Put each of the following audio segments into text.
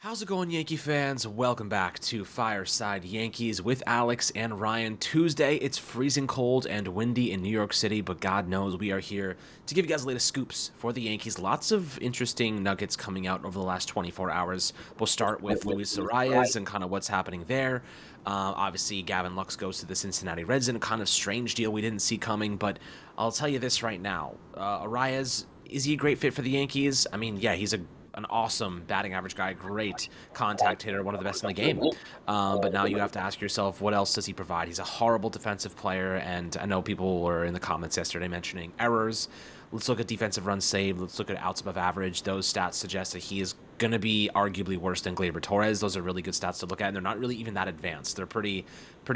How's it going, Yankee fans? Welcome back to Fireside Yankees with Alex and Ryan. Tuesday, it's freezing cold and windy in New York City, but God knows we are here to give you guys the latest scoops for the Yankees. Lots of interesting nuggets coming out over the last 24 hours. We'll start with Luis Arias and kind of what's happening there. Obviously, Gavin Lux goes to the Cincinnati Reds in a kind of strange deal we didn't see coming, but I'll tell you this right now. Arias, is he a great fit for the Yankees? I mean, yeah, he's an awesome batting average guy, great contact hitter, one of the best in the game. But now you have to ask yourself, what else does he provide? He's a horrible defensive player, and I know people were in the comments yesterday mentioning errors. Let's look at defensive runs saved. Let's look at outs above average. Those stats suggest that he is going to be arguably worse than Gleyber Torres. Those are really good stats to look at, and they're not really even that advanced. They're pretty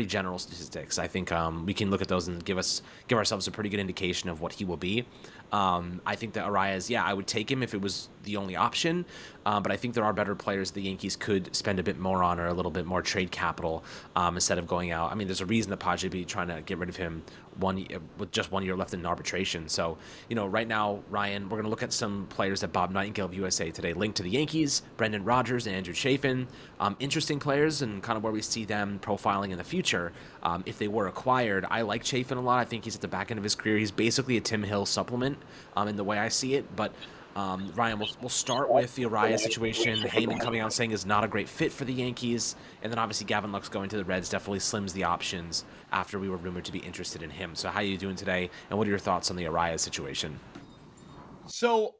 general statistics. I think we can look at those and give ourselves a pretty good indication of what he will be. I think that Arias, yeah, I would take him if it was the only option, but I think there are better players the Yankees could spend a bit more on or a little bit more trade capital instead of going out. I mean, there's a reason that Padre be trying to get rid of him with just 1 year left in arbitration. So, right now, Ryan, we're going to look at some players that Bob Nightingale of USA Today linked to the Yankees, Brendan Rodgers and Andrew Chafin. Interesting players and kind of where we see them profiling in the future. If they were acquired, I like Chafin a lot. I think he's at the back end of his career. He's basically a Tim Hill supplement in the way I see it. But Ryan, we'll start with the Arias situation. Heyman coming out saying is not a great fit for the Yankees. And then obviously Gavin Lux going to the Reds definitely slims the options after we were rumored to be interested in him. So how are you doing today? And what are your thoughts on the Arias situation? So,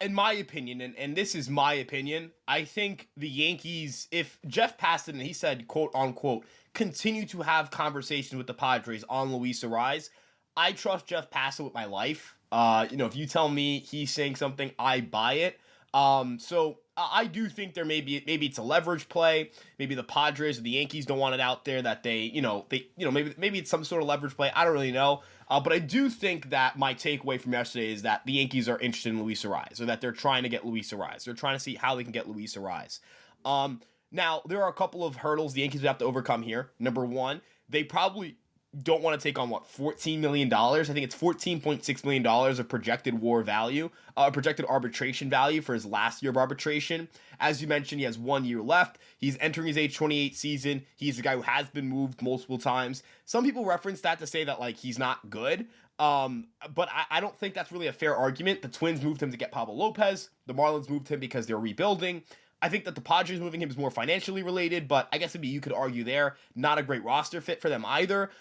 in my opinion, and this is my opinion, I think the Yankees, if Jeff Passan, he said, quote unquote, continue to have conversations with the Padres on Luis Arias, I trust Jeff Passan with my life. If you tell me he's saying something, I buy it. I do think there maybe it's a leverage play. Maybe the Padres or the Yankees don't want it out there that maybe it's some sort of leverage play. I don't really know. But I do think that my takeaway from yesterday is that the Yankees are interested in Luis Arias, or that they're trying to get Luis Arias. They're trying to see how they can get Luis Arias. Now, there are a couple of hurdles the Yankees would have to overcome here. Number one, they probably don't want to take on $14 million. I think it's $14.6 million of projected war value, projected arbitration value for his last year of arbitration. As you mentioned, he has 1 year left. He's entering his age 28 season. He's a guy who has been moved multiple times. Some people reference that to say that he's not good. But I don't think that's really a fair argument. The Twins moved him to get Pablo Lopez. The Marlins moved him because they're rebuilding. I think that the Padres moving him is more financially related, but I guess maybe you could argue there, not a great roster fit for them either.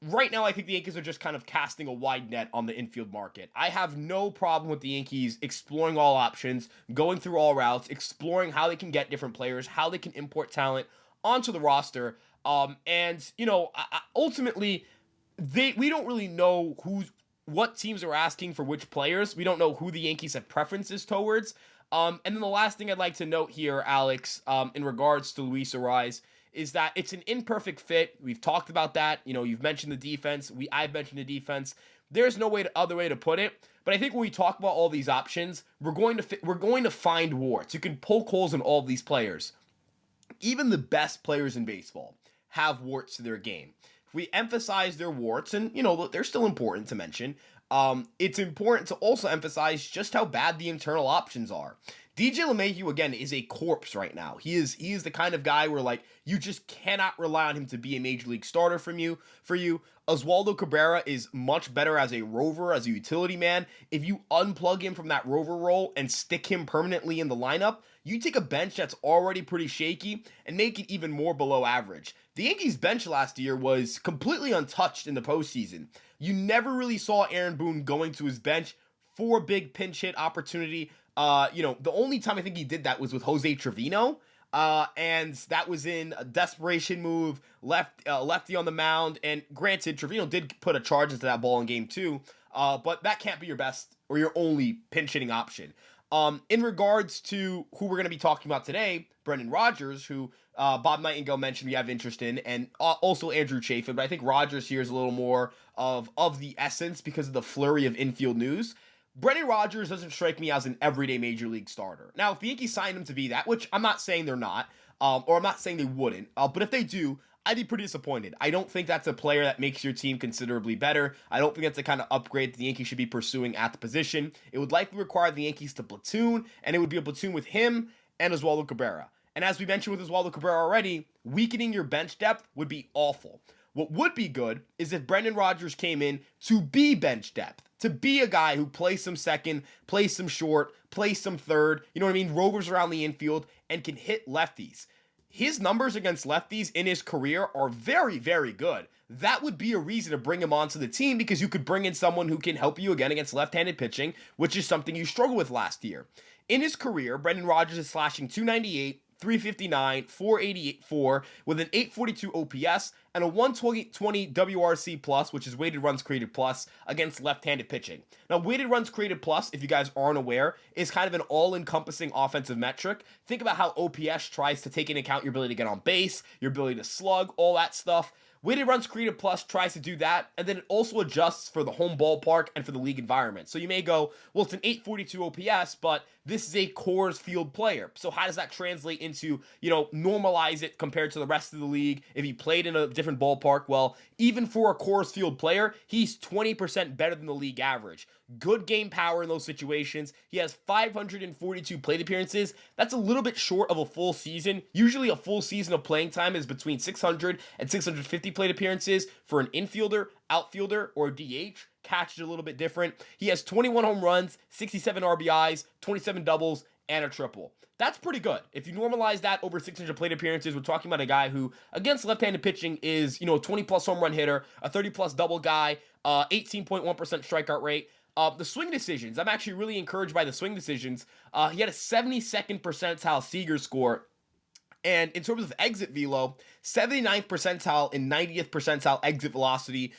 Right now, I think the Yankees are just kind of casting a wide net on the infield market. I have no problem with the Yankees exploring all options, going through all routes, exploring how they can get different players, how they can import talent onto the roster. Ultimately, we don't really know what teams are asking for which players. We don't know who the Yankees have preferences towards. And then the last thing I'd like to note here, Alex, in regards to Luis Arias, is that it's an imperfect fit. We've talked about that. You've mentioned the defense. I've mentioned the defense. There's no other way to put it. But I think when we talk about all these options, we're going to find warts. You can poke holes in all of these players. Even the best players in baseball have warts to their game. If we emphasize their warts, and they're still important to mention, it's important to also emphasize just how bad the internal options are. DJ LeMahieu, again, is a corpse right now. He is the kind of guy where you just cannot rely on him to be a major league starter for you. Oswaldo Cabrera is much better as a rover, as a utility man. If you unplug him from that rover role and stick him permanently in the lineup, you take a bench that's already pretty shaky and make it even more below average. The Yankees bench last year was completely untouched in the postseason. You never really saw Aaron Boone going to his bench for big pinch hit opportunity. The only time I think he did that was with Jose Trevino. And that was in a desperation move, lefty on the mound. And granted, Trevino did put a charge into that ball in game 2. But that can't be your best or your only pinch hitting option. In regards to who we're going to be talking about today, Brendan Rodgers, who Bob Nightingale mentioned we have interest in, and also Andrew Chafin, but I think Rodgers here is a little more of the essence because of the flurry of infield news. Brendan Rodgers doesn't strike me as an everyday major league starter. Now, if the Yankees signed him to be that, which I'm not saying they're not, or I'm not saying they wouldn't, but if they do, I'd be pretty disappointed. I don't think that's a player that makes your team considerably better. I don't think that's the kind of upgrade that the Yankees should be pursuing at the position. It would likely require the Yankees to platoon, and it would be a platoon with him and Oswaldo Cabrera. And as we mentioned with Oswaldo Cabrera already, weakening your bench depth would be awful. What would be good is if Brendan Rodgers came in to be bench depth, to be a guy who plays some second, plays some short, plays some third, you know what I mean, rovers around the infield, and can hit lefties. His numbers against lefties in his career are very, very good. That would be a reason to bring him onto the team because you could bring in someone who can help you again against left-handed pitching, which is something you struggled with last year. In his career, Brendan Rodgers is slashing 298, 359, 488, with an 842 OPS and a 120 WRC plus, which is weighted runs created plus, against left-handed pitching. Now, weighted runs created plus, if you guys aren't aware, is kind of an all-encompassing offensive metric. Think about how OPS tries to take into account your ability to get on base, your ability to slug, all that stuff. Weighted runs created plus tries to do that, and then it also adjusts for the home ballpark and for the league environment. So you may go, well, it's an 842 OPS, but this is a Coors Field player. So how does that translate into, normalize it compared to the rest of the league if he played in a different ballpark? Well, even for a Coors Field player, he's 20% better than the league average. Good game power in those situations. He has 542 plate appearances. That's a little bit short of a full season. Usually a full season of playing time is between 600 and 650 plate appearances for an infielder, outfielder, or DH. Catch it a little bit different. He has 21 home runs, 67 RBIs, 27 doubles, and a triple. That's pretty good. If you normalize that over 600 plate appearances, we're talking about a guy who, against left-handed pitching, is, a 20-plus home run hitter, a 30-plus double guy, 18.1% strikeout rate. The swing decisions, I'm actually really encouraged by the swing decisions. He had a 72nd percentile Seager score. And in terms of exit velo, 79th percentile and 90th percentile exit velocity.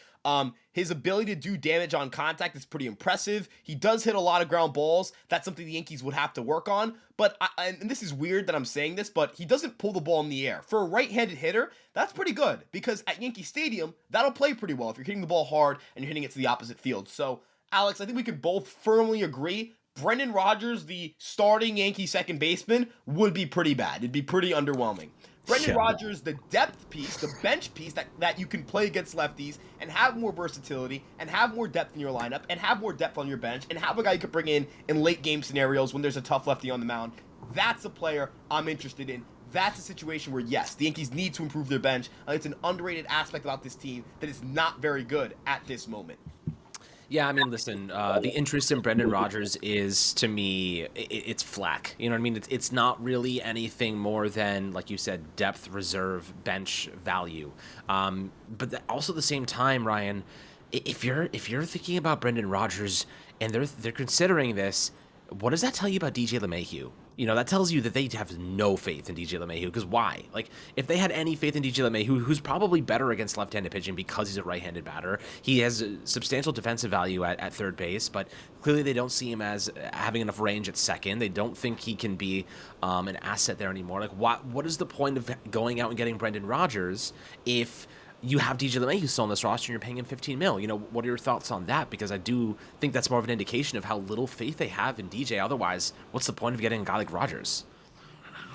His ability to do damage on contact is pretty impressive. He does hit a lot of ground balls. That's something the Yankees would have to work on. But, and this is weird that I'm saying this, but he doesn't pull the ball in the air. For a right-handed hitter, that's pretty good. Because at Yankee Stadium, that'll play pretty well if you're hitting the ball hard and you're hitting it to the opposite field. So, Alex, I think we could both firmly agree Brendan Rodgers, the starting Yankee second baseman, would be pretty bad. It'd be pretty underwhelming. Brendan Rodgers, the depth piece, the bench piece that you can play against lefties and have more versatility and have more depth in your lineup and have more depth on your bench and have a guy you could bring in late game scenarios when there's a tough lefty on the mound. That's a player I'm interested in. That's a situation where, yes, the Yankees need to improve their bench. It's an underrated aspect about this team that is not very good at this moment. Yeah, I mean, listen, the interest in Brendan Rodgers is, to me, it's flack. You know what I mean? It's not really anything more than, like you said, depth, reserve, bench value. But also at the same time, Ryan, if you're thinking about Brendan Rodgers and they're considering this, what does that tell you about DJ LeMahieu? That tells you that they have no faith in DJ LeMahieu. Because why? Like, if they had any faith in DJ LeMahieu, who's probably better against left-handed pitching because he's a right-handed batter, he has a substantial defensive value at third base, but clearly they don't see him as having enough range at second. They don't think he can be an asset there anymore. Like, what is the point of going out and getting Brendan Rodgers if you have DJ LeMahieu still on this roster and you're paying him $15 million? What are your thoughts on that? Because I do think that's more of an indication of how little faith they have in DJ. Otherwise, what's the point of getting a guy like Rodgers?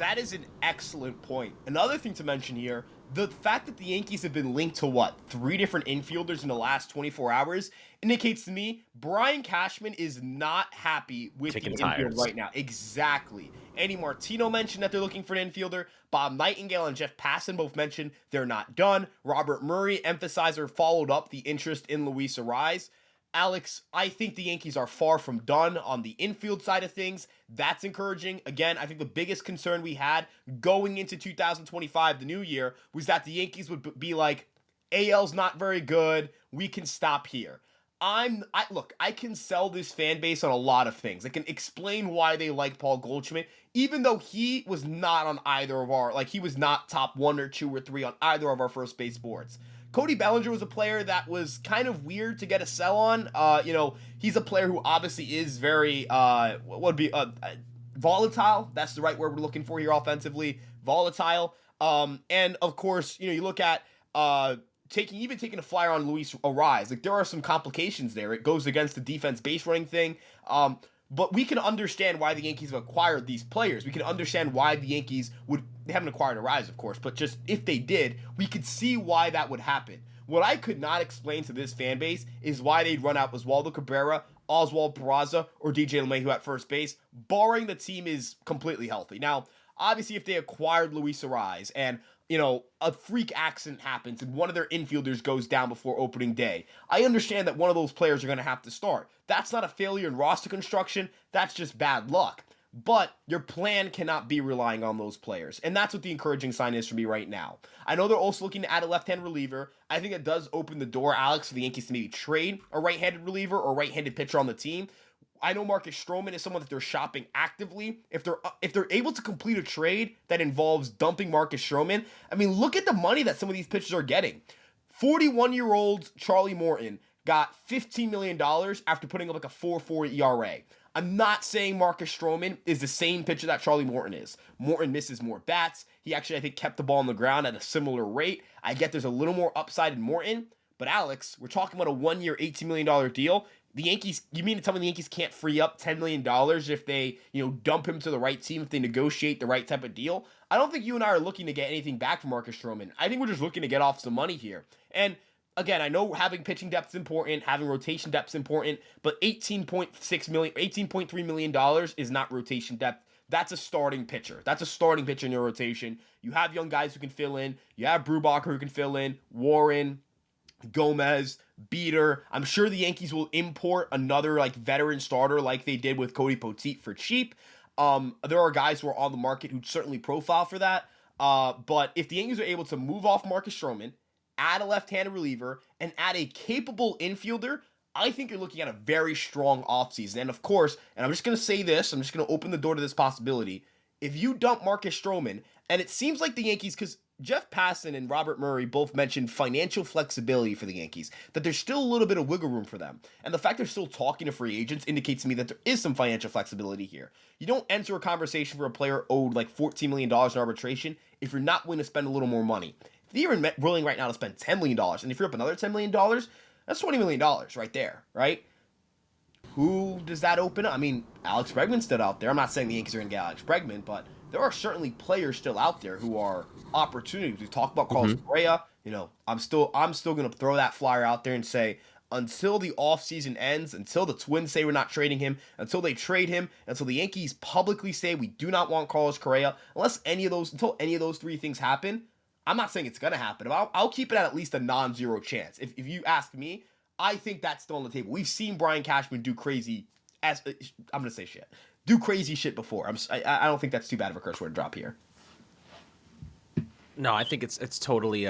That is an excellent point. Another thing to mention here, the fact that the Yankees have been linked to 3 different infielders in the last 24 hours indicates to me Brian Cashman is not happy with the infield right now. Exactly. Andy Martino mentioned that they're looking for an infielder. Bob Nightingale and Jeff Passan both mentioned they're not done. Robert Murray emphasized or followed up the interest in Luis Arraez. Alex, I think the Yankees are far from done on the infield side of things. That's encouraging. Again, I think the biggest concern we had going into 2025, the new year, was that the Yankees would be like, AL's not very good. We can stop here. Look, I can sell this fan base on a lot of things. I can explain why they like Paul Goldschmidt, even though he was not on either of our, he was not top 1 or 2 or 3 on either of our first base boards. Cody Bellinger was a player that was kind of weird to get a sell on. He's a player who obviously is very, volatile. That's the right word we're looking for here offensively. Volatile. And of course, you look at, taking a flyer on Luis Arraez. There are some complications there. It goes against the defense base running thing. But we can understand why the Yankees have acquired these players. We can understand why the Yankees they haven't acquired Arraez, of course, but just if they did, we could see why that would happen. What I could not explain to this fan base is why they'd run out Oswaldo Cabrera, Oswald Peraza or DJ LeMahieu at first base, barring the team is completely healthy. Now, obviously, if they acquired Luis Ariz and a freak accident happens and one of their infielders goes down before opening day, I understand that one of those players are going to have to start. That's not a failure in roster construction. That's just bad luck. But your plan cannot be relying on those players. And that's what the encouraging sign is for me right now. I know they're also looking to add a left-hand reliever. I think it does open the door, Alex, for the Yankees to maybe trade a right-handed reliever or right-handed pitcher on the team. I know Marcus Stroman is someone that they're shopping actively. If they're able to complete a trade that involves dumping Marcus Stroman, I mean, look at the money that some of these pitchers are getting. 41-year-old Charlie Morton got $15 million after putting up like a 4.4 ERA. I'm not saying Marcus Stroman is the same pitcher that Charlie Morton is. Morton misses more bats. He actually, I think, kept the ball on the ground at a similar rate. I get there's a little more upside in Morton, but Alex, we're talking about a 1-year, $18 million deal. The Yankees, you mean to tell me the Yankees can't free up $10 million if they, dump him to the right team, if they negotiate the right type of deal? I don't think you and I are looking to get anything back from Marcus Stroman. I think we're just looking to get off some money here. And again, I know having pitching depth is important, having rotation depth is important, but $18.3 million is not rotation depth. That's a starting pitcher. That's a starting pitcher in your rotation. You have young guys who can fill in. You have Brubacher who can fill in. Warren, Gomez, Beater. I'm sure the Yankees will import another veteran starter like they did with Cody Poteet for cheap. There are guys who are on the market who certainly profile for that. But if the Yankees are able to move off Marcus Stroman, add a left-handed reliever, and add a capable infielder, I think you're looking at a very strong offseason. And of course, and I'm just going to say this, I'm just going to open the door to this possibility. If you dump Marcus Stroman, and it seems like the Yankees, because Jeff Passan and Robert Murray both mentioned financial flexibility for the Yankees, that there's still a little bit of wiggle room for them. And the fact they're still talking to free agents indicates to me that there is some financial flexibility here. You don't enter a conversation for a player owed like $14 million in arbitration if you're not willing to spend a little more money. If you're willing right now to spend $10 million, and if you're up another $10 million, that's $20 million right there, right? Who does that open up? I mean, Alex Bregman's still out there. I'm not saying the Yankees are going to get Alex Bregman, but there are certainly players still out there who are opportunities. We talked about Carlos Correa. I'm still going to throw that flyer out there and say, until the offseason ends, until the Twins say we're not trading him, until they trade him, until the Yankees publicly say we do not want Carlos Correa, until any of those three things happen, I'm not saying it's going to happen. But I'll keep it at least a non-zero chance. If you ask me, I think that's still on the table. We've seen Brian Cashman do crazy, I'm going to say shit. Do crazy shit before. I don't think that's too bad of a curse word to drop here. No, I think it's totally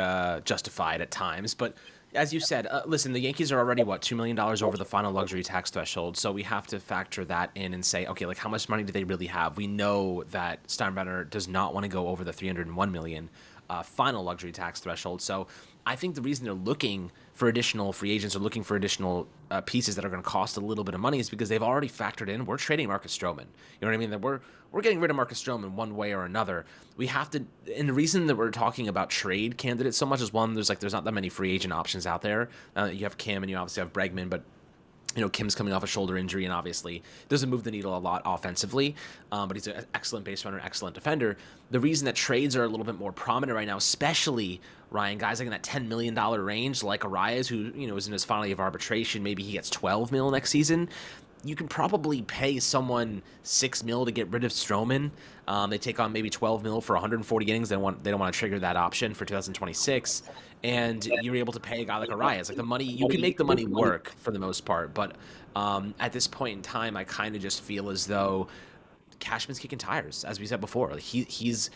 justified at times. But as you said, listen, the Yankees are already, $2 million over the final luxury tax threshold. So we have to factor that in and say, okay, how much money do they really have? We know that Steinbrenner does not want to go over the $301 million final luxury tax threshold. So I think the reason they're looking for additional free agents or looking for additional pieces that are going to cost a little bit of money is because they've already factored in, we're trading Marcus Stroman. You know what I mean? That we're getting rid of Marcus Stroman one way or another. We have to, and the reason that we're talking about trade candidates so much is one, there's not that many free agent options out there. You have Kim and you obviously have Bregman, but Kim's coming off a shoulder injury and obviously doesn't move the needle a lot offensively, but he's an excellent base runner, excellent defender. The reason that trades are a little bit more prominent right now, especially, Ryan, guys like in that $10 million range, like Arias, who, is in his final year of arbitration, maybe he gets $12 million next season. You can probably pay someone $6 million to get rid of Stroman. They take on maybe $12 million for 140 innings. They don't want to trigger that option for 2026. And you're able to pay a guy like Arias. The money, you can make the money work for the most part. But at this point in time, I kind of just feel as though Cashman's kicking tires, as we said before. He's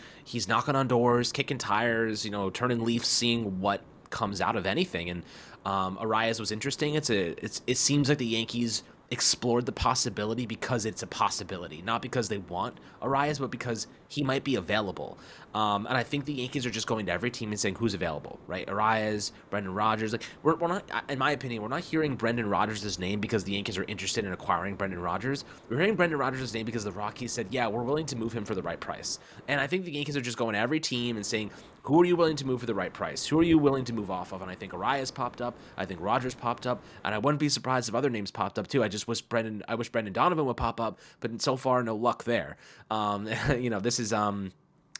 knocking on doors, kicking tires, turning leaves, seeing what comes out of anything. And Arias was interesting. It seems like the Yankees explored the possibility because it's a possibility, not because they want Arias, but because he might be available. And I think the Yankees are just going to every team and saying who's available, right? Arias, Brendan Rodgers. We're not, in my opinion, we're not hearing Brendan Rodgers' name because the Yankees are interested in acquiring Brendan Rodgers. We're hearing Brendan Rodgers' name because the Rockies said, yeah, we're willing to move him for the right price. And I think the Yankees are just going to every team and saying, who are you willing to move for the right price? Who are you willing to move off of? And I think Arias popped up. I think Rodgers popped up. And I wouldn't be surprised if other names popped up too. I wish Brendan Donovan would pop up, but so far no luck there. This is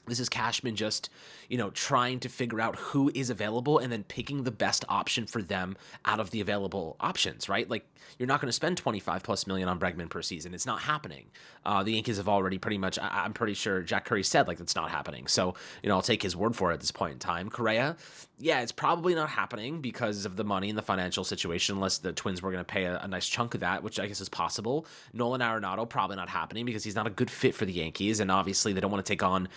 This is Cashman just, trying to figure out who is available and then picking the best option for them out of the available options, right? Like, you're not going to spend 25 plus million on Bregman per season. It's not happening. The Yankees have already pretty much, I'm pretty sure Jack Curry said, like, that's not happening. So, I'll take his word for it at this point in time. Correa, yeah, it's probably not happening because of the money and the financial situation, unless the Twins were going to pay a nice chunk of that, which I guess is possible. Nolan Arenado, probably not happening because he's not a good fit for the Yankees, and obviously they don't want to take on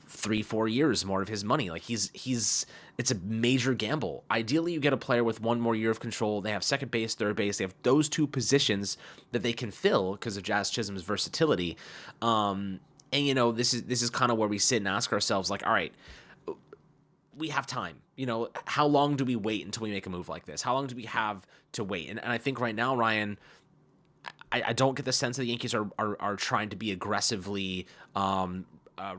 3-4 years more of his money. Like, it's a major gamble. Ideally, you get a player with one more year of control. They have second base, third base. They have those two positions that they can fill because of Jazz Chisholm's versatility. And this is kind of where we sit and ask ourselves, like, all right, we have time. How long do we wait until we make a move like this? How long do we have to wait? And I think right now, Ryan, I don't get the sense that the Yankees are trying to be aggressively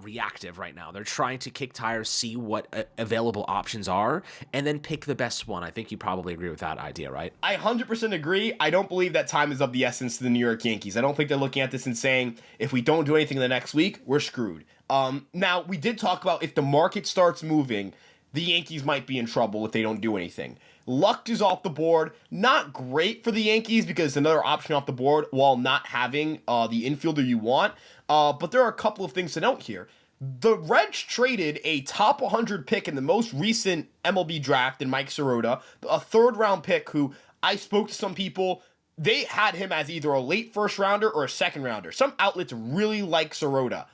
reactive right now. They're trying to kick tires, see what available options are, and then pick the best one. I think you probably agree with that idea, right? I 100% agree. I don't believe that time is of the essence to the New York Yankees. I don't think they're looking at this and saying, if we don't do anything in the next week, we're screwed. Now, we did talk about if the market starts moving, the Yankees might be in trouble if they don't do anything. Luck is off the board. Not great for the Yankees because it's another option off the board while not having the infielder you want. But there are a couple of things to note here. The Reds traded a top 100 pick in the most recent MLB draft in Mike Sirota, a third-round pick who I spoke to some people. They had him as either a late first rounder or a second rounder. Some outlets really like Sirota.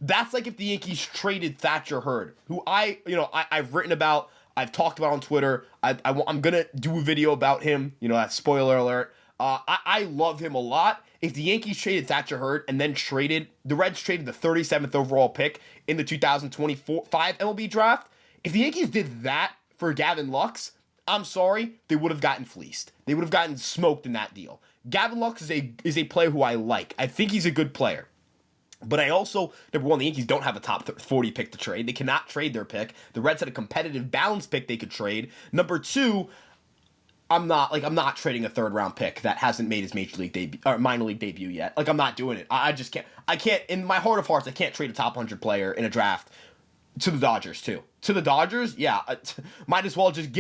That's like if the Yankees traded Thatcher Hurd, who I've written about, I've talked about on Twitter. I'm going to do a video about him. That spoiler alert. I love him a lot. If the Yankees traded Thatcher Hurd and then the Reds traded the 37th overall pick in the 2025 MLB draft, if the Yankees did that for Gavin Lux, I'm sorry, they would have gotten fleeced. They would have gotten smoked in that deal. Gavin Lux is a player who I like. I think he's a good player. But I also, number one, the Yankees don't have a top 40 pick to trade. They cannot trade their pick. The Reds had a competitive balance pick they could trade. Number two, I'm not trading a third round pick that hasn't made his major league debut or minor league debut yet. Like, I'm not doing it. I just can't. I can't, in my heart of hearts, I can't trade a top 100 player in a draft to the Dodgers too. To the Dodgers, yeah, might as well just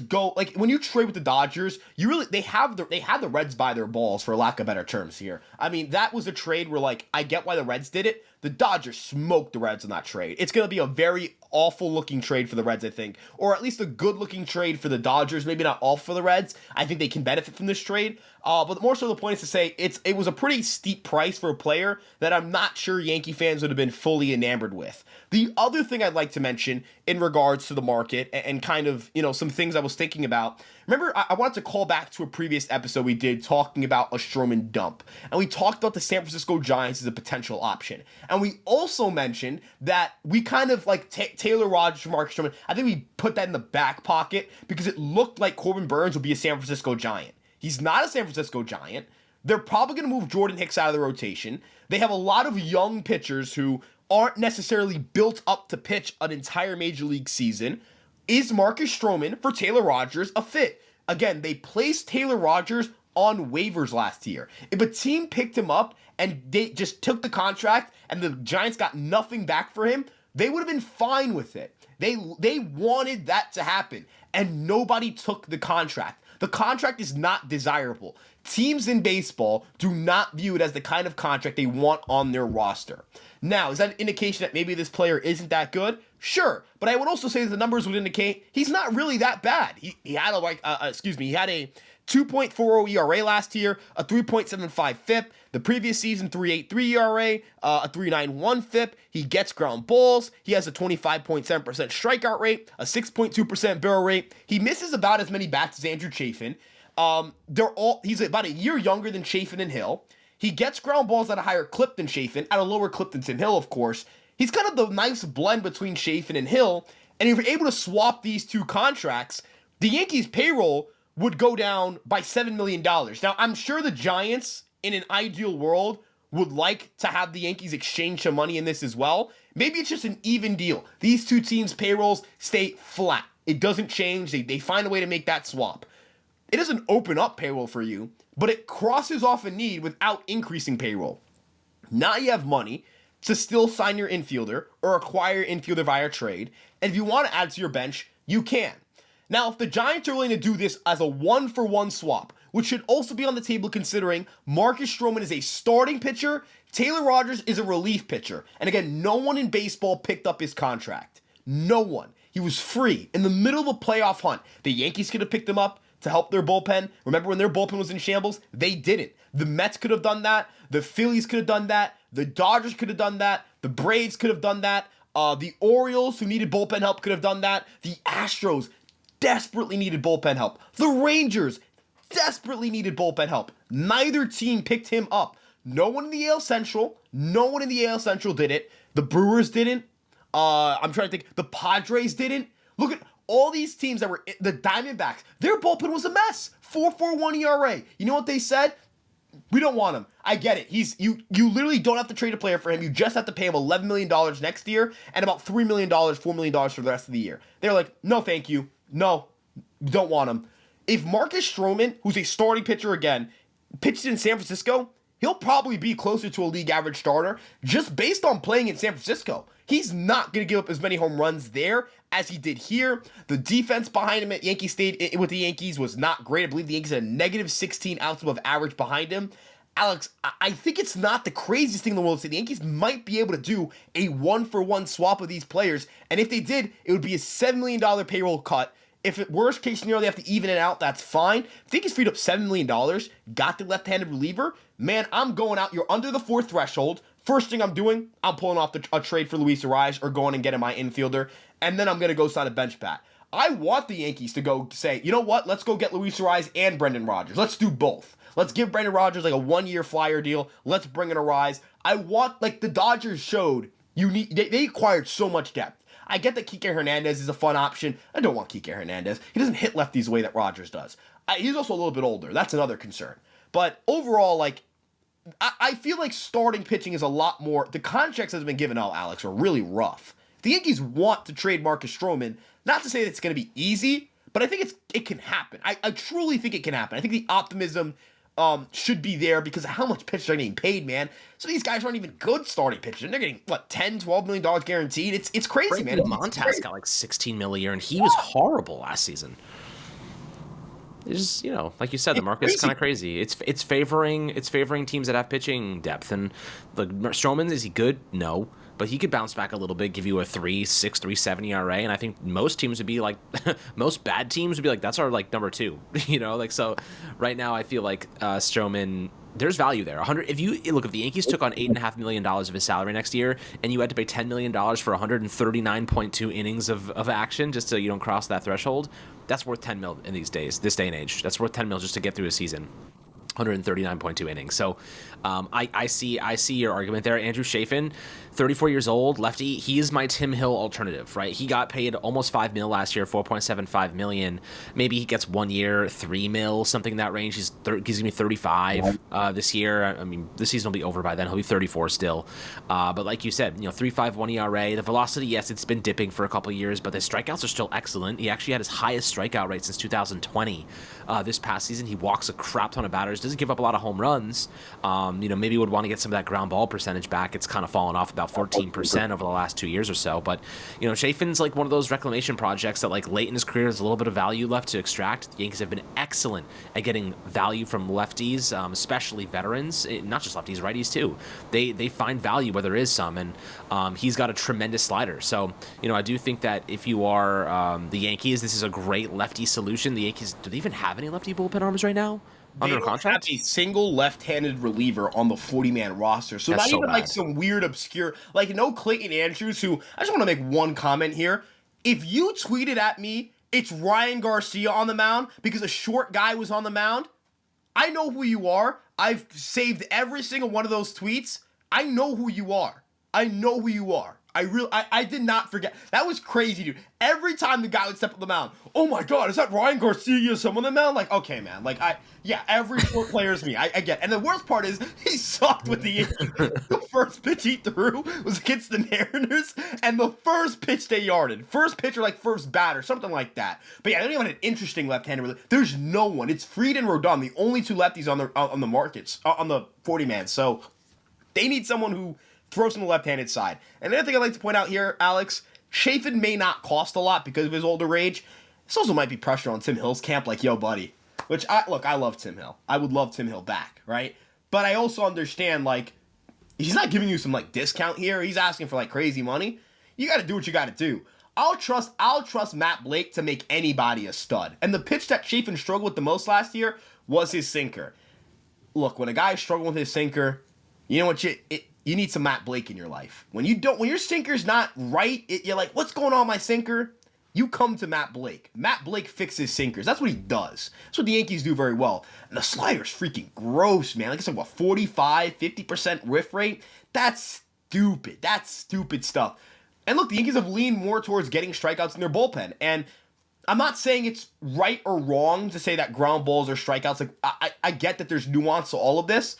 go. Like, when you trade with the Dodgers, they had the Reds by their balls, for lack of better terms here. I mean, that was a trade where, like, I get why the Reds did it. The Dodgers smoked the Reds in that trade. It's going to be a very awful looking trade for the Reds, I think, or at least a good looking trade for the Dodgers. Maybe not awful for the Reds. I think they can benefit from this trade. But more so, the point is to say it was a pretty steep price for a player that I'm not sure Yankee fans would have been fully enamored with. The other thing I'd like to mention in regards to the market and kind of, some things I was thinking about. Remember, I wanted to call back to a previous episode we did talking about a Stroman dump. And we talked about the San Francisco Giants as a potential option. And we also mentioned that we kind of like Taylor Rodgers for Marcus Stroman. I think we put that in the back pocket because it looked like Corbin Burns would be a San Francisco Giant. He's not a San Francisco Giant. They're probably going to move Jordan Hicks out of the rotation. They have a lot of young pitchers who aren't necessarily built up to pitch an entire major league season. Is Marcus Stroman for Taylor Rodgers a fit? Again, they placed Taylor Rodgers on waivers last year. If a team picked him up and they just took the contract and the Giants got nothing back for him, they would have been fine with it. They wanted that to happen, and nobody took the contract. The contract is not desirable. Teams in baseball do not view it as the kind of contract they want on their roster. Now, is that an indication that maybe this player isn't that good? Sure, but I would also say that the numbers would indicate he's not really that bad. He had a 2.40 ERA last year, a 3.75 FIP. The previous season, 3.83 ERA, a 3.91 FIP. He gets ground balls. He has a 25.7% strikeout rate, a 6.2% barrel rate. He misses about as many bats as Andrew Chafin. He's about a year younger than Chafin and Hill. He gets ground balls at a higher clip than Chafin, at a lower clip than Tim Hill, of course. He's kind of the nice blend between Chafin and Hill, and if you're able to swap these two contracts, the Yankees' payroll would go down by $7 million. Now, I'm sure the Giants, in an ideal world, would like to have the Yankees exchange some money in this as well. Maybe it's just an even deal. These two teams' payrolls stay flat. It doesn't change. They find a way to make that swap. It doesn't open up payroll for you, but it crosses off a need without increasing payroll. Now you have money. to still sign your infielder or acquire infielder via trade. And if you want to add to your bench, you can. Now, if the Giants are willing to do this as a one-for-one swap, which should also be on the table considering Marcus Stroman is a starting pitcher, Taylor Rodgers is a relief pitcher. And again, no one in baseball picked up his contract. No one. He was free in the middle of a playoff hunt. The Yankees could have picked him up to help their bullpen. Remember when their bullpen was in shambles? They didn't. The Mets could have done that. The Phillies could have done that. The Dodgers could have done that. The Braves could have done that. The Orioles, who needed bullpen help, could have done that. The Astros desperately needed bullpen help. The Rangers desperately needed bullpen help. Neither team picked him up. No one in the AL Central. No one in the AL Central did it. The Brewers didn't. I'm trying to think. The Padres didn't. Look at all these teams that were the Diamondbacks. Their bullpen was a mess. 4.41 ERA. You know what they said? We don't want him. I get it. You literally don't have to trade a player for him. You just have to pay him $11 million next year and about $3 million, $4 million for the rest of the year. They're like, no, thank you. No, don't want him. If Marcus Stroman, who's a starting pitcher again, pitched in San Francisco, he'll probably be closer to a league average starter just based on playing in San Francisco. He's not going to give up as many home runs there as he did here. The defense behind him at Yankee Stadium with the Yankees was not great. I believe the Yankees had a negative 16 outs above average behind him. Alex, I think it's not the craziest thing in the world to say the Yankees might be able to do a one-for-one swap of these players. And if they did, it would be a $7 million payroll cut. If it worst case scenario, they have to even it out, that's fine. If they can freed up $7 million, got the left-handed reliever, man, I'm going out. You're under the 4 threshold. First thing I'm doing, I'm pulling off a trade for Luis Ariz or going and getting my infielder, and then I'm going to go sign a bench bat. I want the Yankees to go say, you know what, let's go get Luis Ariz and Brendan Rodgers. Let's do both. Let's give Brendan Rodgers like a 1-year flyer deal. Let's bring in Ariz. I want, like the Dodgers showed, they acquired so much depth. I get that Kike Hernandez is a fun option. I don't want Kike Hernandez. He doesn't hit lefties the way that Rodgers does. He's also a little bit older. That's another concern. But overall, like, I feel like starting pitching is a lot more. The contracts that have been given out, Alex, are really rough. The Yankees want to trade Marcus Stroman. Not to say that it's going to be easy, but I think it can happen. I truly think it can happen. I think the optimism should be there because of how much pitchers are getting paid, man. So these guys aren't even good starting pitchers. And they're getting, what, $10-12 million guaranteed? It's crazy, man. Montas got like $16 million a year, and he was horrible last season. It's just, like you said, the market's kind of crazy. It's favoring teams that have pitching depth. And like Stroman, is he good? No. But he could bounce back a little bit, give you a 3.6, 3.7 ERA, and I think most teams would be like, most bad teams would be like, that's our like number 2, So right now I feel like Stroman, there's value there. If the Yankees took on $8.5 million of his salary next year, and you had to pay $10 million for 139.2 innings of action just so you don't cross that threshold, that's worth $10 million in this day and age. That's worth $10 million just to get through a season. 139.2 innings. So I see your argument there. Andrew Chafin, 34 years old, lefty. He is my Tim Hill alternative, right? He got paid almost $5 million last year, $4.75 million. Maybe he gets 1 year, $3 million, something in that range. He's going to be 35 this year. I mean, this season will be over by then. He'll be 34 still. But like you said, 3.51 ERA. The velocity, yes, it's been dipping for a couple of years, but the strikeouts are still excellent. He actually had his highest strikeout rate since 2020. This past season, he walks a crap ton of batters, doesn't give up a lot of home runs. Maybe would want to get some of that ground ball percentage back. It's kind of fallen off about 14% over the last 2 years or so. But, Chafin's like one of those reclamation projects that like late in his career there's a little bit of value left to extract. The Yankees have been excellent at getting value from lefties, especially veterans, not just lefties, righties too. They find value where there is some, and he's got a tremendous slider. So, I do think that if you are the Yankees, this is a great lefty solution. The Yankees, do they even have any lefty bullpen arms right now? Under contract? They have a single left-handed reliever on the 40-man roster. So That's not so even bad. like some weird, obscure, like no Clayton Andrews, who, I just want to make one comment here. If you tweeted at me, it's Ryan Garcia on the mound because a short guy was on the mound, I know who you are. I've saved every single one of those tweets. I know who you are. I know who you are. I did not forget. That was crazy, dude. Every time the guy would step on the mound, oh my God, is that Ryan Garcia? Someone on the mound? Like, okay, man. Like, every short player is me. I get. And the worst part is he sucked with the Yankees. The first pitch he threw was against the Mariners, and the first pitch they yarded. First pitch or like first batter, something like that. But yeah, they don't even have an interesting left-hander. There's no one. It's Fried and Rodon, the only two lefties on the markets, on the 40-man. So they need someone who throws from the left-handed side. And another thing I'd like to point out here, Alex, Chafin may not cost a lot because of his older age. This also might be pressure on Tim Hill's camp, like, yo, buddy. Which, I love Tim Hill. I would love Tim Hill back, right? But I also understand, like, he's not giving you some, like, discount here. He's asking for, like, crazy money. You got to do what you got to do. I'll trust Matt Blake to make anybody a stud. And the pitch that Chafin struggled with the most last year was his sinker. Look, when a guy is struggling with his sinker, you know what, you need some Matt Blake in your life. When your sinker's not right, you're like, what's going on with my sinker? You come to Matt Blake. Matt Blake fixes sinkers. That's what he does. That's what the Yankees do very well. And the slider's freaking gross, man. Like I said, 45, 50% whiff rate? That's stupid. That's stupid stuff. And look, the Yankees have leaned more towards getting strikeouts in their bullpen. And I'm not saying it's right or wrong to say that ground balls are strikeouts. Like I get that there's nuance to all of this.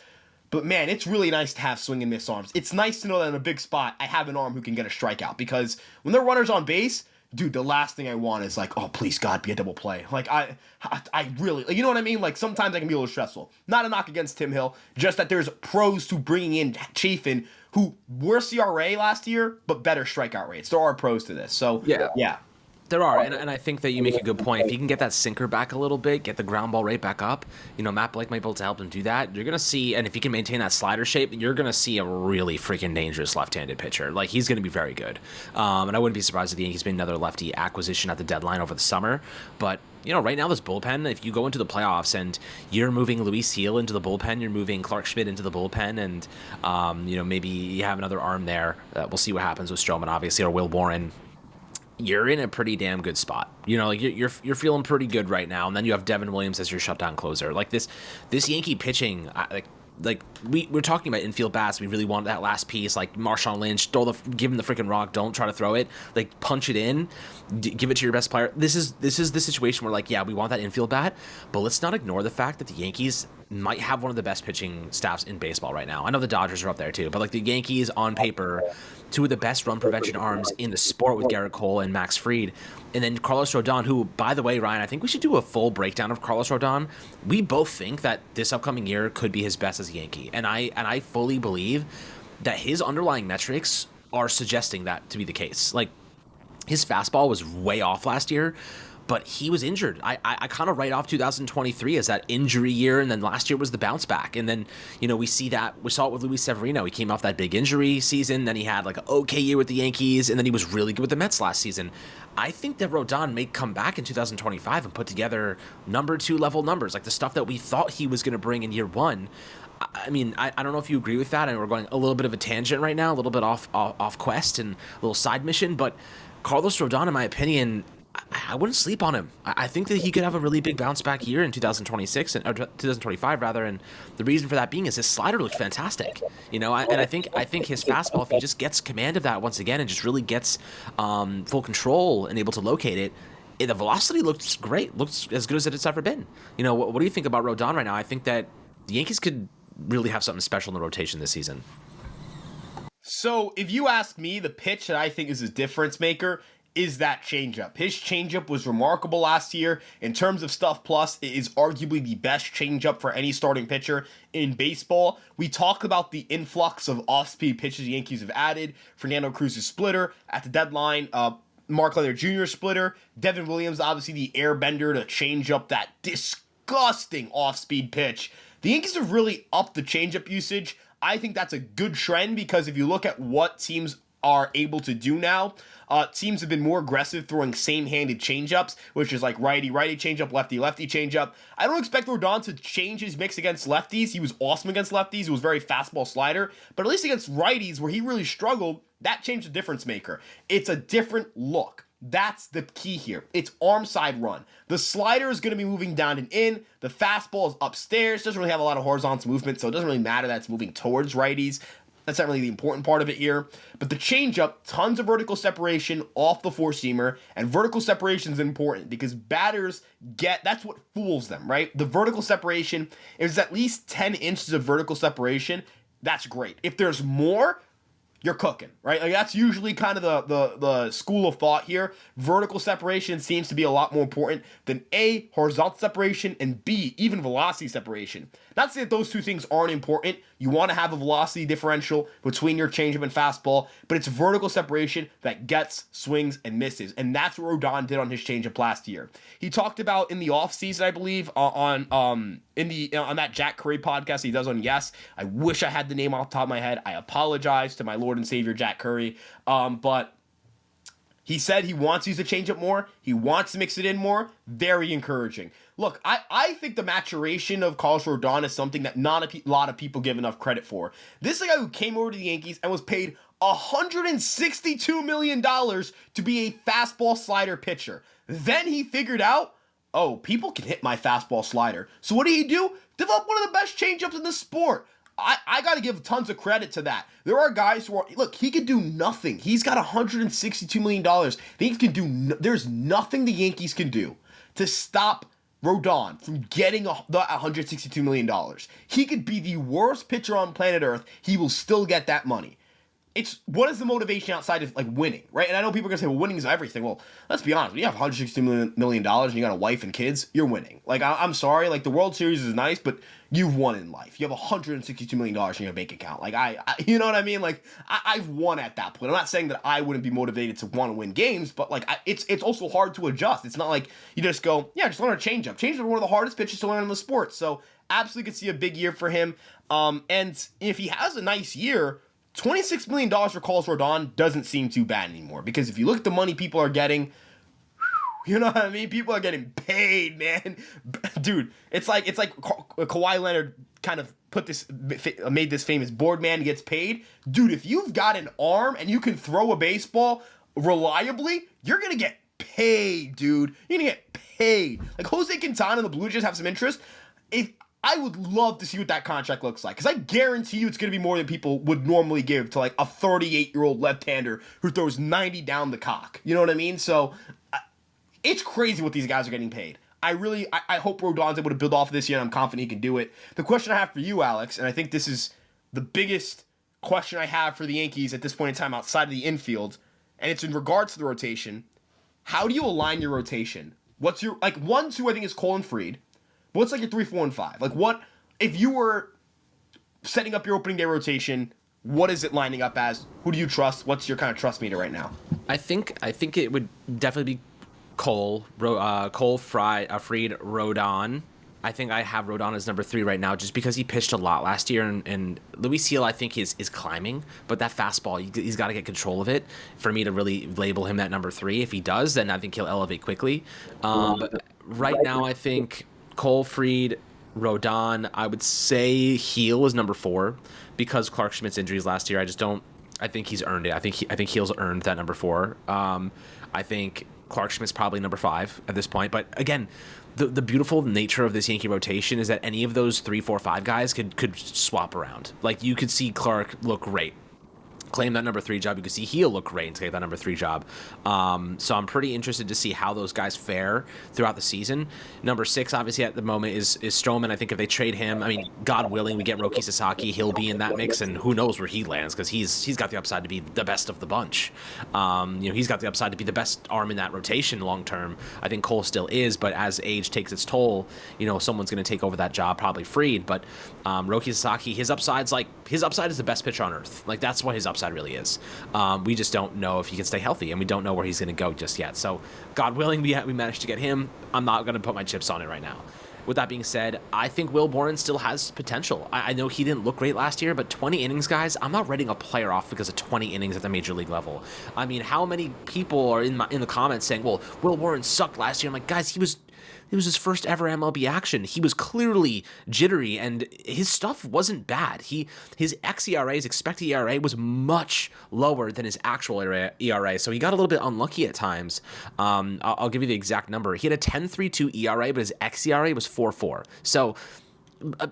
But man, it's really nice to have swing and miss arms. It's nice to know that in a big spot, I have an arm who can get a strikeout. Because when there are runners on base, dude, the last thing I want is like, oh, please, God, be a double play. Like, I really, like, you know what I mean? Like, sometimes I can be a little stressful. Not a knock against Tim Hill, just that there's pros to bringing in Chafin, who worse CRA last year, but better strikeout rates. There are pros to this. So, yeah. There are, and I think that you make a good point. If you can get that sinker back a little bit, get the ground ball rate back up, Matt Blake might be able to help him do that. You're going to see, and if he can maintain that slider shape, you're going to see a really freaking dangerous left-handed pitcher. Like, he's going to be very good. And I wouldn't be surprised if the Yankees made another lefty acquisition at the deadline over the summer. But, right now this bullpen, if you go into the playoffs and you're moving Luis Heel into the bullpen, you're moving Clark Schmidt into the bullpen, and, maybe you have another arm there. We'll see what happens with Stroman, obviously, or Will Warren. You're in a pretty damn good spot. You're feeling pretty good right now. And then you have Devin Williams as your shutdown closer. Like this Yankee pitching, we're talking about infield bats. We really want that last piece, like Marshawn Lynch, give him the freaking rock. Don't try to throw it. Like, punch it in, give it to your best player. This is the situation where, like, yeah, we want that infield bat, but let's not ignore the fact that the Yankees might have one of the best pitching staffs in baseball right now. I know the Dodgers are up there too, but like the Yankees on paper, two of the best run prevention arms in the sport with Garrett Cole and Max Fried. And then Carlos Rodon, who, by the way, Ryan, I think we should do a full breakdown of Carlos Rodon. We both think that this upcoming year could be his best as a Yankee. And I fully believe that his underlying metrics are suggesting that to be the case. Like, his fastball was way off last year, but he was injured. I kind of write off 2023 as that injury year, and then last year was the bounce back. And then, we saw it with Luis Severino. He came off that big injury season, then he had like an okay year with the Yankees, and then he was really good with the Mets last season. I think that Rodon may come back in 2025 and put together number 2 level numbers, like the stuff that we thought he was going to bring in year 1. I mean, I don't know if you agree with that. I mean, we're going a little bit of a tangent right now, a little bit off quest and a little side mission, but Carlos Rodon, in my opinion, I wouldn't sleep on him. I think that he could have a really big bounce back year in 2026 or 2025 rather, and the reason for that being is his slider looked fantastic. I think his fastball, if he just gets command of that once again and just really gets full control and able to locate it, the velocity looks great, looks as good as it's ever been. What do you think about Rodon right now? I think that the Yankees could really have something special in the rotation this season. So if you ask me, the pitch that I think is a difference maker is that changeup. His changeup was remarkable last year. In terms of stuff plus, it is arguably the best changeup for any starting pitcher in baseball. We talked about the influx of off-speed pitches the Yankees have added. Fernando Cruz's splitter at the deadline. Mark Leonard Jr. splitter. Devin Williams, obviously the airbender to change up that disgusting off-speed pitch. The Yankees have really upped the changeup usage. I think that's a good trend because if you look at what teams are able to do now, teams have been more aggressive throwing same-handed changeups, which is like righty-righty changeup, lefty-lefty changeup. I don't expect Rodon to change his mix against lefties. He was awesome against lefties. He was very fastball slider. But at least against righties, where he really struggled, that changed the difference maker. It's a different look. That's the key here. It's arm side run. The slider is going to be moving down and in. The fastball is upstairs. Doesn't really have a lot of horizontal movement, so it doesn't really matter that it's moving towards righties. That's not really the important part of it here. But the changeup, tons of vertical separation off the four-seamer, and vertical separation is important because batters that's what fools them, right? The vertical separation, if it's at least 10 inches of vertical separation, that's great. If there's more, you're cooking, right? Like that's usually kind of the school of thought here. Vertical separation seems to be a lot more important than A, horizontal separation, and B, even velocity separation. Not to say that those two things aren't important. You want to have a velocity differential between your changeup and fastball, but it's vertical separation that gets swings and misses. And that's what Rodon did on his changeup last year. He talked about in the offseason, I believe, on that Jack Curry podcast he does on Yes. I wish I had the name off the top of my head. I apologize to my Lord and Savior Jack Curry. But he said he wants to use the changeup more. He wants to mix it in more. Very encouraging. Look, I think the maturation of Carlos Rodon is something that not a lot of people give enough credit for. This is a guy who came over to the Yankees and was paid $162 million to be a fastball slider pitcher. Then he figured out, oh, people can hit my fastball slider. So what did he do? Develop one of the best changeups in the sport. I got to give tons of credit to that. There are guys who are, look, he could do nothing. He's got $162 million. The Yankees can do, there's nothing the Yankees can do to stop Rodon from getting the $162 million. He could be the worst pitcher on planet Earth. He will still get that money. It's, what is the motivation outside of, like, winning, right? And I know people are going to say, well, winning is everything. Well, let's be honest. When you have $162 million and you got a wife and kids, you're winning. Like, I'm sorry. Like, the World Series is nice, but you've won in life. You have $162 million in your bank account. Like, you know what I mean? Like, I've won at that point. I'm not saying that I wouldn't be motivated to want to win games, but, like, it's also hard to adjust. It's not like you just go, yeah, just learn a changeup. Changeup are one of the hardest pitches to learn in the sport. So, absolutely could see a big year for him. And if he has a nice year, $26 million for Carlos Rodon doesn't seem too bad anymore, because if you look at the money people are getting, you know what I mean? People are getting paid, man. Dude, it's like Kawhi Leonard kind of made this famous board man gets paid. Dude, if you've got an arm and you can throw a baseball reliably, you're going to get paid, dude. You're going to get paid. Like Jose Quintana and the Blue Jays have some interest. I would love to see what that contract looks like, because I guarantee you it's going to be more than people would normally give to, like, a 38-year-old left-hander who throws 90 down the cock. You know what I mean? So it's crazy what these guys are getting paid. I hope Rodon's able to build off of this year, and I'm confident he can do it. The question I have for you, Alex, and I think this is the biggest question I have for the Yankees at this point in time outside of the infield, and it's in regards to the rotation. How do you align your rotation? What's your, like, 1-2, I think, is Cole and Fried. What's like your 3, 4, and 5? Like, what if you were setting up your opening day rotation? What is it lining up as? Who do you trust? What's your kind of trust meter right now? I think it would definitely be Cole, Fried, Rodon. I think I have Rodon as number 3 right now, just because he pitched a lot last year, and Luis Seal, I think, is climbing, but that fastball, he's got to get control of it for me to really label him that number 3. If he does, then I think he'll elevate quickly. But right now, I think Cole, Fried, Rodon. I would say Heel is number 4 because Clark Schmidt's injuries last year. I think he's earned it. I think Heel's earned that number 4. I think Clark Schmidt's probably number 5 at this point. But again, the beautiful nature of this Yankee rotation is that any of those 3, 4, 5 guys could swap around. Like, you could see Clark look great, claim that number 3 job. You can see Heel look great and take that number 3 job. So I'm pretty interested to see how those guys fare throughout the season. Number 6, obviously, at the moment is Stroman. I think if they trade him, I mean, God willing, we get Roki Sasaki, he'll be in that mix, and who knows where he lands, because he's got the upside to be the best of the bunch. He's got the upside to be the best arm in that rotation long term. I think Cole still is, but as age takes its toll, someone's going to take over that job, probably Fried. But Roki Sasaki, his upside is the best pitcher on earth. Like, that's what his upside really is. We just don't know if he can stay healthy, and we don't know where he's going to go just yet. So, God willing, we managed to get him. I'm not going to put my chips on it right now. With that being said, I think Will Bourne still has potential. I know he didn't look great last year, but 20 innings, guys, I'm not writing a player off because of 20 innings at the major league level. I mean, how many people are in the comments saying, well, Will Bourne sucked last year? I'm like, guys, it was his first ever MLB action. He was clearly jittery, and his stuff wasn't bad. His xERA, his expected ERA, was much lower than his actual ERA, so he got a little bit unlucky at times. I'll give you the exact number. He had a 10.32 ERA, but his xERA was 4.4. So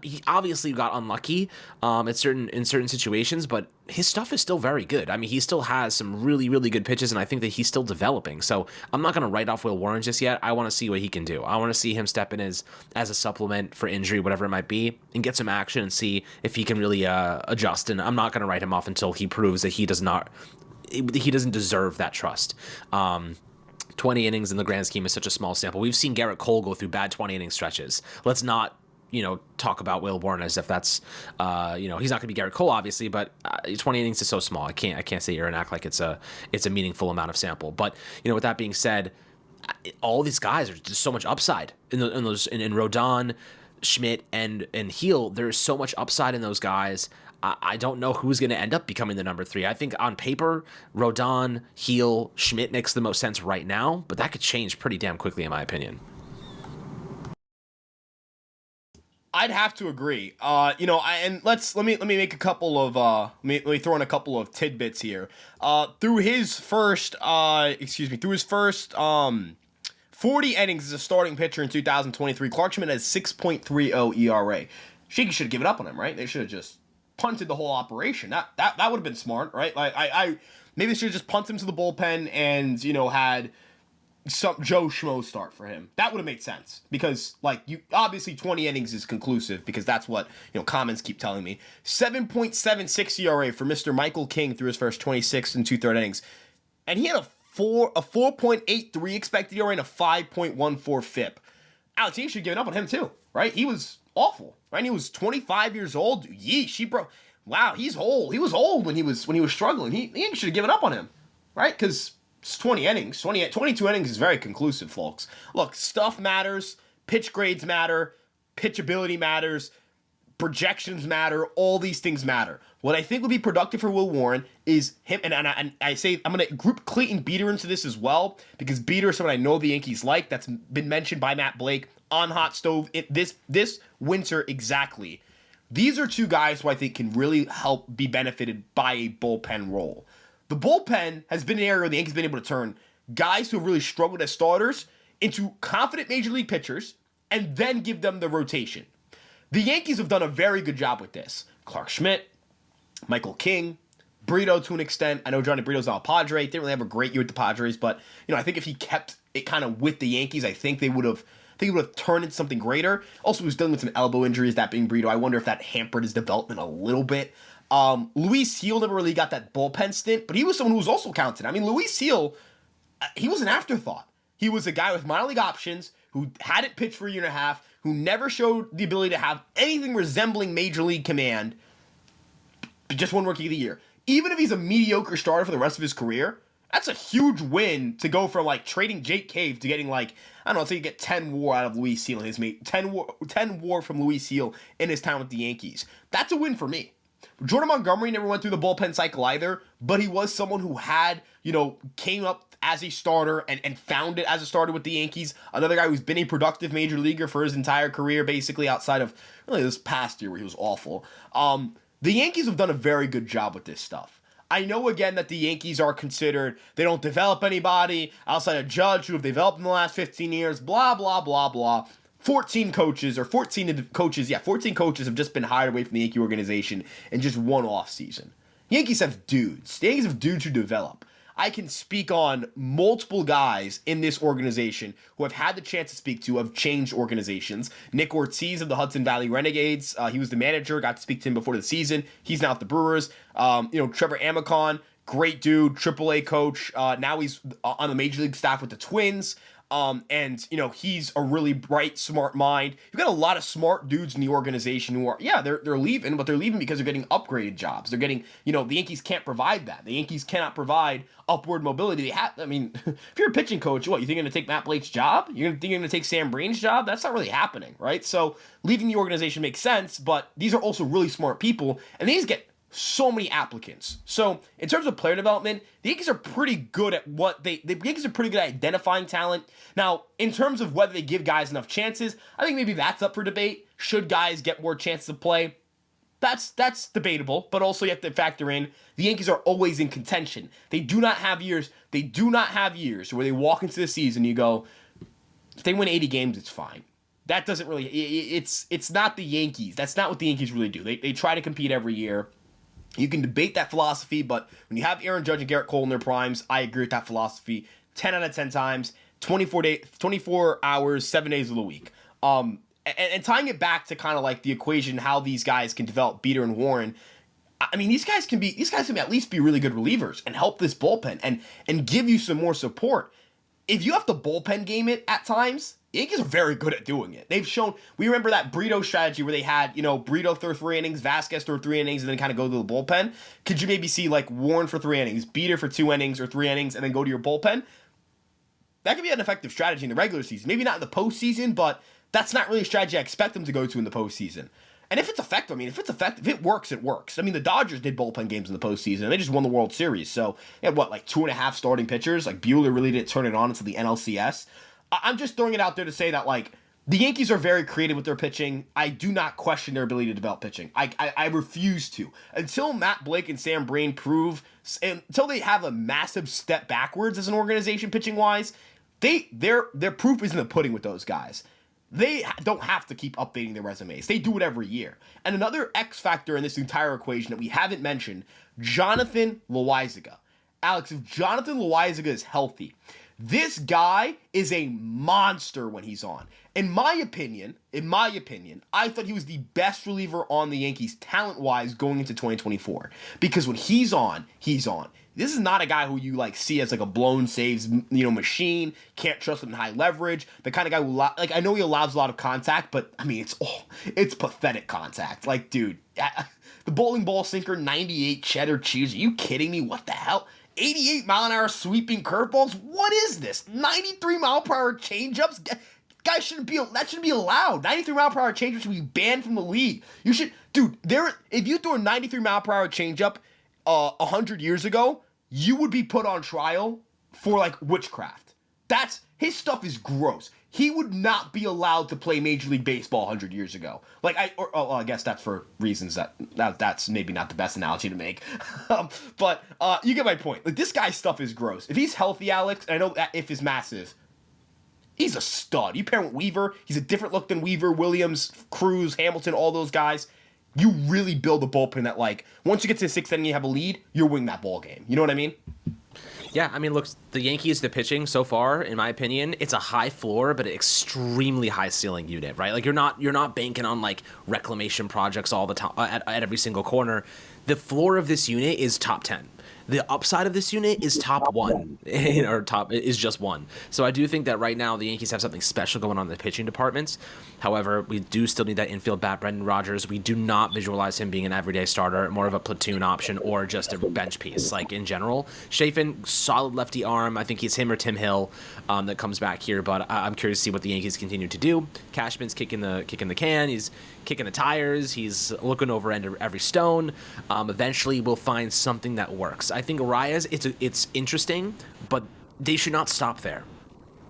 he obviously got unlucky in certain situations, but his stuff is still very good. I mean, he still has some really, really good pitches, and I think that he's still developing. So I'm not going to write off Will Warren just yet. I want to see what he can do. I want to see him step in as a supplement for injury, whatever it might be, and get some action and see if he can really adjust. And I'm not going to write him off until he proves that he doesn't deserve that trust. 20 innings in the grand scheme is such a small sample. We've seen Garrett Cole go through bad 20 inning stretches. Let's not talk about Will Warren as if that's, he's not going to be Garrett Cole, obviously, but 20 innings is so small. I can't sit here and act like it's a meaningful amount of sample. But with that being said, all these guys are just so much upside in Rodon, Schmidt, and Heel. There's so much upside in those guys. I don't know who's going to end up becoming the number 3. I think on paper, Rodon, Heel, Schmidt makes the most sense right now, but that could change pretty damn quickly, in my opinion. I'd have to agree. Let me make a couple of let me throw in a couple of tidbits here. Through his first 40 innings as a starting pitcher in 2023, Clarke Schmidt has 6.30 ERA. Shakey should have given up on him, right? They should have just punted the whole operation. That would have been smart, right? Like I maybe they should have just punted him to the bullpen and had some Joe Schmo start for him. That would have made sense because you obviously 20 innings is conclusive because that's what comments keep telling me. 7.76 ERA for Mr. Michael King through his first 26 and 2/3 innings, and he had a 4.83 expected ERA and a 5.14 FIP. Alex, you should have given up on him too, right? He was awful, right? He was 25 years old. Yeesh, wow, he's old. He was old when he was struggling. He should have given up on him, right? Because it's 20 innings. 22 innings is very conclusive, folks. Look, stuff matters. Pitch grades matter. Pitchability matters. Projections matter. All these things matter. What I think would be productive for Will Warren is him, and I say I'm going to group Clayton Beeter into this as well, because Beeter is someone I know the Yankees like. That's been mentioned by Matt Blake on Hot Stove this winter exactly. These are two guys who I think can really help be benefited by a bullpen role. The bullpen has been an area where the Yankees have been able to turn guys who have really struggled as starters into confident major league pitchers and then give them the rotation. The Yankees have done a very good job with this. Clarke Schmidt, Michael King, Brito to an extent. I know Johnny Brito's not a Padre. Didn't really have a great year with the Padres, but I think if he kept it kind of with the Yankees, I think they would have turned into something greater. Also, he was dealing with some elbow injuries, that being Brito. I wonder if that hampered his development a little bit. Luis Heel never really got that bullpen stint, but he was someone who was also counted. I mean, Luis Heel, he was an afterthought. He was a guy with minor league options who hadn't pitched for a year and a half, who never showed the ability to have anything resembling major league command, just one Rookie of the Year. Even if he's a mediocre starter for the rest of his career, that's a huge win to go from trading Jake Cave to getting let's say you get 10 WAR out of Luis Heel and his mate, 10 WAR from Luis Heel in his time with the Yankees. That's a win for me. Jordan Montgomery never went through the bullpen cycle either, but he was someone who had, came up as a starter and found it as a starter with the Yankees. Another guy who's been a productive major leaguer for his entire career, basically outside of really this past year where he was awful. The Yankees have done a very good job with this stuff. I know, again, that the Yankees are considered, they don't develop anybody outside of Judge who have developed in the last 15 years, blah, blah, blah, blah. 14 coaches have just been hired away from the Yankee organization in just one off season. Yankees have dudes. The Yankees have dudes who develop. I can speak on multiple guys in this organization who I've had the chance to speak to, have changed organizations. Nick Ortiz of the Hudson Valley Renegades, he was the manager, got to speak to him before the season. He's now at the Brewers. Trevor Amicon, great dude, AAA coach. Now he's on the major league staff with the Twins. He's a really bright, smart mind. You've got a lot of smart dudes in the organization who are, they're leaving, but they're leaving because they're getting upgraded jobs. They're getting, the Yankees can't provide that. The Yankees cannot provide upward mobility. If you're a pitching coach, what, you think you're going to take Matt Blake's job? You think you're going to take Sam Breen's job? That's not really happening, right? So leaving the organization makes sense, but these are also really smart people, and these get so many applicants. So in terms of player development, the Yankees are pretty good at the Yankees are pretty good at identifying talent. Now, in terms of whether they give guys enough chances, I think maybe that's up for debate. Should guys get more chances to play? That's debatable, but also you have to factor in the Yankees are always in contention. They do not have years where they walk into the season and you go, if they win 80 games, it's fine. That doesn't really, it's not the Yankees. That's not what the Yankees really do. They try to compete every year. You can debate that philosophy, but when you have Aaron Judge and Garrett Cole in their primes, I agree with that philosophy 10 out of 10 times, 24 hours, 7 days of the week. And tying it back to kind of the equation, how these guys can develop, Beeter and Warren, I mean, these guys can at least be really good relievers and help this bullpen and give you some more support. if you have to bullpen game it at times, the Yankees are very good at doing it. They've shown, we remember that Brito strategy where they had, Brito throw 3 innings, Vasquez throw 3 innings, and then kind of go to the bullpen. Could you maybe see like Warren for 3 innings, Beater for 2 innings or 3 innings, and then go to your bullpen? That could be an effective strategy in the regular season. Maybe not in the postseason, but that's not really a strategy I expect them to go to in the postseason. And if it's effective, if it works, it works. I mean, the Dodgers did bullpen games in the postseason, and they just won the World Series. So, they had, like 2.5 starting pitchers? Like, Buehler really didn't turn it on until the NLCS. I'm just throwing it out there to say that, like, the Yankees are very creative with their pitching. I do not question their ability to develop pitching. I refuse to. Until Matt Blake and Sam Brain prove, until they have a massive step backwards as an organization pitching-wise, their proof is in the pudding with those guys. They don't have to keep updating their resumes. They do it every year. And another X factor in this entire equation that we haven't mentioned, Jonathan Loaisiga. Alex, if Jonathan Loaisiga is healthy, this guy is a monster when he's on. In my opinion, I thought he was the best reliever on the Yankees talent-wise going into 2024. Because when he's on, he's on. This is not a guy who you like see as like a blown saves, machine. Can't trust him in high leverage. The kind of guy who I know he allows a lot of contact, but I mean it's pathetic contact. Like, dude, the bowling ball sinker, 98 cheddar cheese. Are you kidding me? What the hell? 88 mile an hour sweeping curveballs. What is this? 93 mile per hour changeups. That shouldn't be allowed. 93 mile per hour changeup should be banned from the league. You should, dude. If you throw a 93 mile per hour changeup 100 years ago, you would be put on trial for like witchcraft. His stuff is gross. He would not be allowed to play Major League Baseball 100 years ago. I guess that's for reasons that's maybe not the best analogy to make. But you get my point. Like, this guy's stuff is gross. If he's healthy, Alex, and I know that if is massive, he's a stud. You pair him with Weaver, he's a different look than Weaver, Williams, Cruz, Hamilton, all those guys. You really build a bullpen that, like, once you get to the 6th inning, you have a lead, you're winning that ball game. You know what I mean? Yeah, I mean, look, the Yankees, the pitching so far, in my opinion, it's a high floor, but an extremely high ceiling unit, right? Like, you're not banking on like reclamation projects all the time at every single corner. The floor of this unit is top 10. The upside of this unit is top 1, or top is just 1. So I do think that right now the Yankees have something special going on in the pitching departments. However, we do still need that infield bat, Brendan Rodgers. We do not visualize him being an everyday starter, more of a platoon option or just a bench piece, like in general. Chafin, solid lefty arm. I think he's him or Tim Hill that comes back here, but I'm curious to see what the Yankees continue to do. Cashman's kicking the can. He's kicking the tires. He's looking over every stone. Eventually, we'll find something that works. I think Arias, it's interesting, but they should not stop there.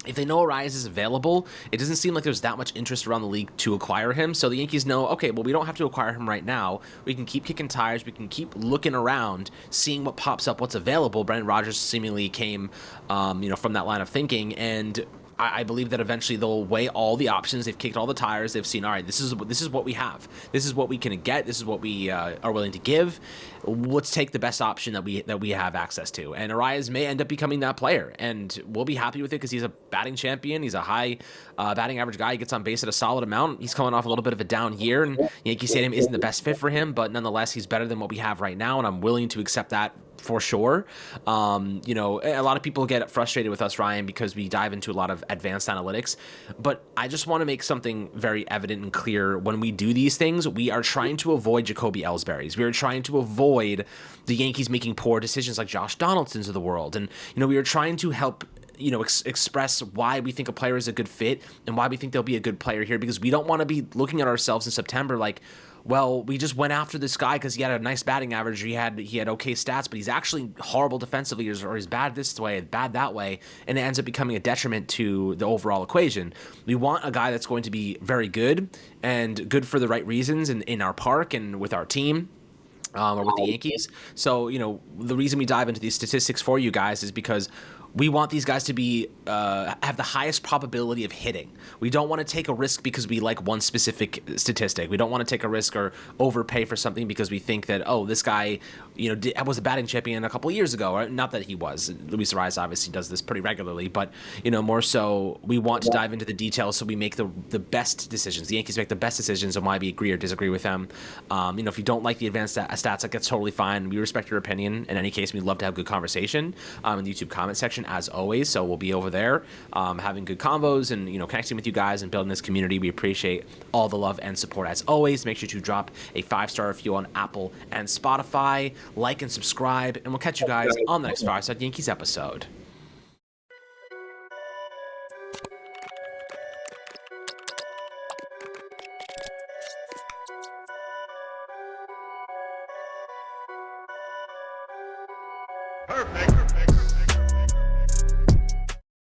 If they know Arias is available, it doesn't seem like there's that much interest around the league to acquire him. So the Yankees know, okay, well, we don't have to acquire him right now. We can keep kicking tires. We can keep looking around, seeing what pops up, what's available. Brendan Rodgers seemingly came, from that line of thinking, and I believe that eventually they'll weigh all the options. They've kicked all the tires. They've seen, all right, this is what we have. This is what we can get. This is what we are willing to give. Let's take the best option that we have access to. And Arias may end up becoming that player, and we'll be happy with it because he's a batting champion. He's a high batting average guy. He gets on base at a solid amount. He's coming off a little bit of a down year, and Yankee Stadium isn't the best fit for him, but nonetheless, he's better than what we have right now, and I'm willing to accept that for sure. A lot of people get frustrated with us, Ryan, because we dive into a lot of advanced analytics, but I just want to make something very evident and clear. When we do these things, we are trying to avoid Jacoby Ellsbury's. We are trying to avoid the Yankees making poor decisions like Josh Donaldson's of the world. And, we are trying to help express why we think a player is a good fit and why we think they'll be a good player here, because we don't want to be looking at ourselves in September like, well, we just went after this guy because he had a nice batting average, he had okay stats, but he's actually horrible defensively, or he's bad this way, bad that way, and it ends up becoming a detriment to the overall equation. We want a guy that's going to be very good and good for the right reasons in our park and with our team. Or with the Yankees. So, the reason we dive into these statistics for you guys is because we want these guys to be have the highest probability of hitting. We don't want to take a risk because we like one specific statistic. We don't want to take a risk or overpay for something because we think that, this guy, was a batting champion a couple of years ago. Right? Not that he was. Luis Arias obviously does this pretty regularly, but more so we want to dive into the details so we make the best decisions. The Yankees make the best decisions on why we agree or disagree with them. If you don't like the advanced stats, that's totally fine. We respect your opinion. In any case, we'd love to have good conversation in the YouTube comment section. section as always. So we'll be over there having good combos and, connecting with you guys and building this community. We appreciate all the love and support as always. Make sure to drop a 5-star review on Apple and Spotify, like and subscribe, and we'll catch you guys on the next Fireside Yankees episode. Perfect.